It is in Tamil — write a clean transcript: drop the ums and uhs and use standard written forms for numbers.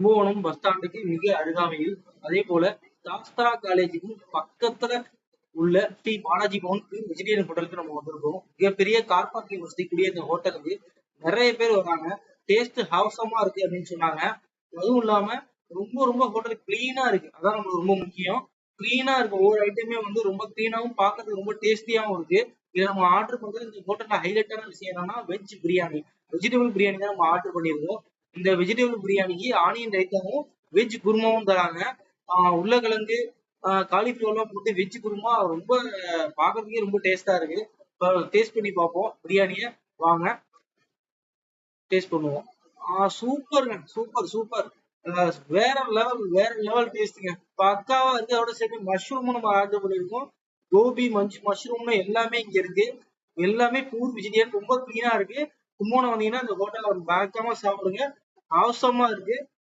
கும்பகோணம் பஸ் ஸ்டாண்டுக்கு மிக அருகாமையில், அதே போல சாஸ்திரா காலேஜுக்கும் பக்கத்துல உள்ள ஸ்ரீ பாலாஜி பவன் வெஜிடேரியன் ஹோட்டலுக்கு நம்ம வந்திருக்கோம். மிகப்பெரிய கார் பார்க்கிங் வசதி கூடிய இந்த ஹோட்டலுக்கு நிறைய பேர் வராங்க. டேஸ்ட் ஹாவசமா இருக்கு அப்படின்னு சொன்னாங்க. அதுவும் இல்லாம ரொம்ப ரொம்ப ஹோட்டல் கிளீனா இருக்கு. அதான் நமக்கு ரொம்ப முக்கியம். கிளீனா இருக்கு. ஒவ்வொரு ஐட்டமே வந்து ரொம்ப கிளீனாவும் பார்க்கறதுக்கு ரொம்ப டேஸ்டியாவும் இருக்கு. இதை நம்ம ஆர்டர் பண்றது இந்த ஹோட்டல்ல ஹைலைட்டான விஷயம் என்னன்னா வெஜ் பிரியாணி. வெஜிடபிள் பிரியாணி தான் நம்ம ஆர்டர் பண்ணியிருக்கோம். இந்த வெஜிடபிள் பிரியாணிக்கு ஆனியன் ரைத்தாவும் வெஜ் குருமாவும் தராங்க. உருளைக்கிழங்கு காலிஃபிளவர்லாம் போட்டு வெஜ் குருமா ரொம்ப பார்க்கறதுக்கே ரொம்ப டேஸ்டா இருக்கு. இப்போ டேஸ்ட் பண்ணி பார்ப்போம் பிரியாணியை. வாங்க டேஸ்ட் பண்ணுவோம். சூப்பருங்க, சூப்பர் சூப்பர். வேற லெவல் டேஸ்ட்டுங்க. பக்காவா இருக்கு. அதோட சேர்த்து மஷ்ரூமும் நம்ம ஆர்டர் பண்ணியிருக்கோம். கோபி மஷ்ரூம்னு எல்லாமே இங்க இருக்கு. எல்லாமே பியூர் வெஜிடேரியன், ரொம்ப கிளீனா இருக்கு. கும்போணம் வந்தீங்கன்னா இந்த ஹோட்டல்ல மறக்காம சாப்பிடுங்க. அவசரமா இருக்கு.